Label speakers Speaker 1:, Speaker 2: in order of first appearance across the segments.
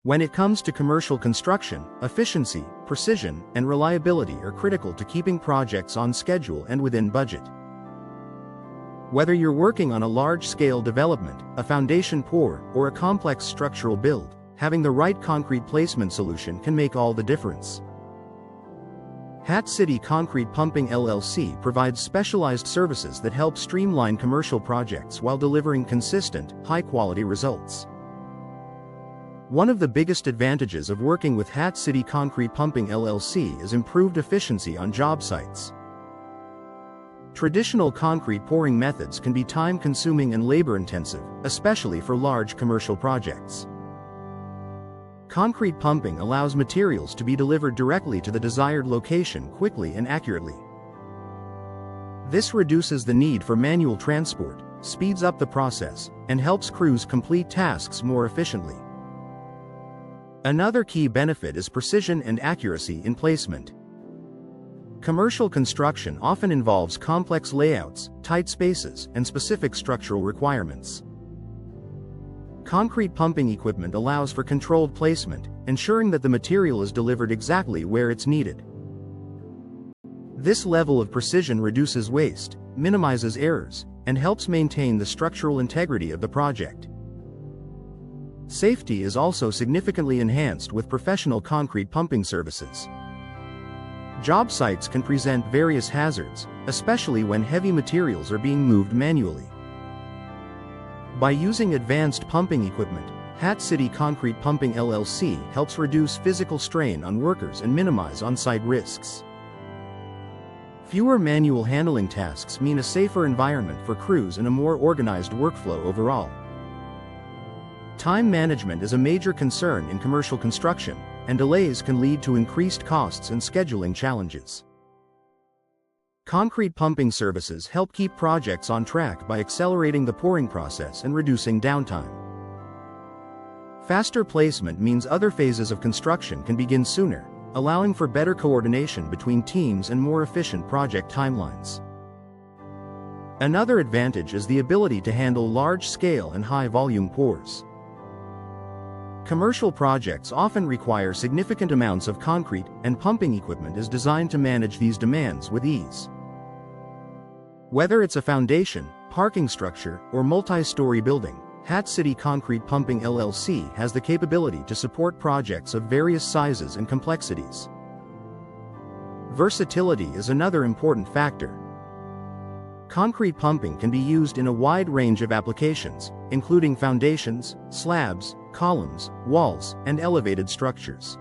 Speaker 1: When it comes to commercial construction, efficiency, precision, and reliability are critical to keeping projects on schedule and within budget. Whether you're working on a large-scale development, a foundation pour, or a complex structural build, having the right concrete placement solution can make all the difference. Hat City Concrete Pumping LLC provides specialized services that help streamline commercial projects while delivering consistent, high-quality results. One of the biggest advantages of working with Hat City Concrete Pumping LLC is improved efficiency on job sites. Traditional concrete pouring methods can be time-consuming and labor-intensive, especially for large commercial projects. Concrete pumping allows materials to be delivered directly to the desired location quickly and accurately. This reduces the need for manual transport, speeds up the process, and helps crews complete tasks more efficiently. Another key benefit is precision and accuracy in placement. Commercial construction often involves complex layouts, tight spaces, and specific structural requirements. Concrete pumping equipment allows for controlled placement, ensuring that the material is delivered exactly where it's needed. This level of precision reduces waste, minimizes errors, and helps maintain the structural integrity of the project. Safety is also significantly enhanced with professional concrete pumping services. Job sites can present various hazards, especially when heavy materials are being moved manually. By using advanced pumping equipment, Hat City Concrete Pumping LLC helps reduce physical strain on workers and minimize on-site risks. Fewer manual handling tasks mean a safer environment for crews and a more organized workflow overall. Time management is a major concern in commercial construction, and delays can lead to increased costs and scheduling challenges. Concrete pumping services help keep projects on track by accelerating the pouring process and reducing downtime. Faster placement means other phases of construction can begin sooner, allowing for better coordination between teams and more efficient project timelines. Another advantage is the ability to handle large-scale and high-volume pours. Commercial projects often require significant amounts of concrete, and pumping equipment is designed to manage these demands with ease. Whether it's a foundation, parking structure, or multi-story building, Hat City Concrete Pumping LLC has the capability to support projects of various sizes and complexities. Versatility is another important factor. Concrete pumping can be used in a wide range of applications, including foundations, slabs, columns, walls, and elevated structures.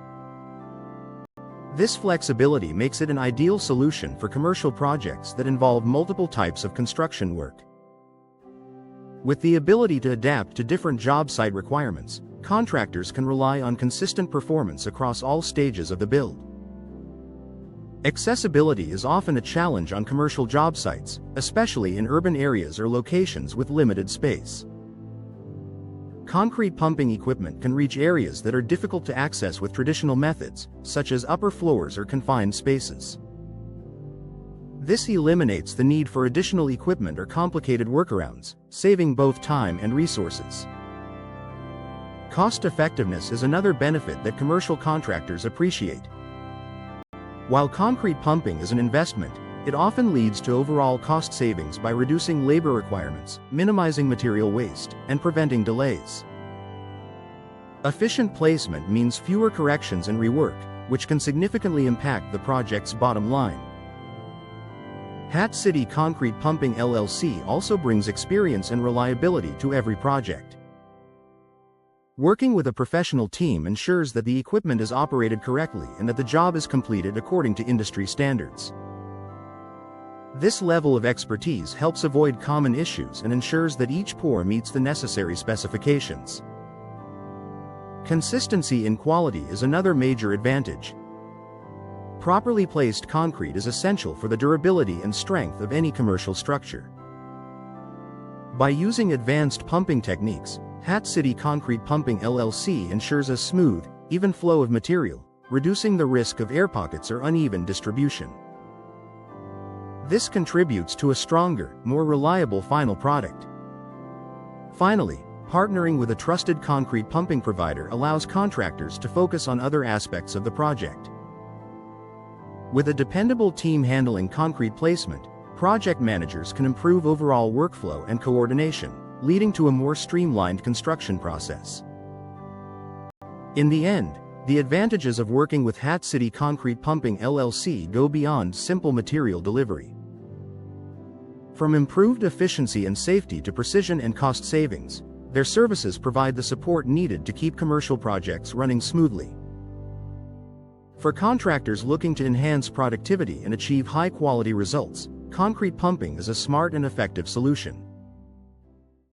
Speaker 1: This flexibility makes it an ideal solution for commercial projects that involve multiple types of construction work. With the ability to adapt to different job site requirements, contractors can rely on consistent performance across all stages of the build. Accessibility is often a challenge on commercial job sites, especially in urban areas or locations with limited space. Concrete pumping equipment can reach areas that are difficult to access with traditional methods, such as upper floors or confined spaces. This eliminates the need for additional equipment or complicated workarounds, saving both time and resources. Cost-effectiveness is another benefit that commercial contractors appreciate. While concrete pumping is an investment, it often leads to overall cost savings by reducing labor requirements, minimizing material waste, and preventing delays. Efficient placement means fewer corrections and rework, which can significantly impact the project's bottom line. Hat City Concrete Pumping LLC also brings experience and reliability to every project. Working with a professional team ensures that the equipment is operated correctly and that the job is completed according to industry standards. This level of expertise helps avoid common issues and ensures that each pour meets the necessary specifications. Consistency in quality is another major advantage. Properly placed concrete is essential for the durability and strength of any commercial structure. By using advanced pumping techniques, Hat City Concrete Pumping LLC ensures a smooth, even flow of material, reducing the risk of air pockets or uneven distribution. This contributes to a stronger, more reliable final product. Finally, Partnering with a trusted concrete pumping provider allows contractors to focus on other aspects of the project. With a dependable team handling concrete placement, project managers can improve overall workflow and coordination, leading to a more streamlined construction process. In the end, the advantages of working with Hat City Concrete Pumping LLC go beyond simple material delivery. From improved efficiency and safety to precision and cost savings, their services provide the support needed to keep commercial projects running smoothly. For contractors looking to enhance productivity and achieve high-quality results, concrete pumping is a smart and effective solution.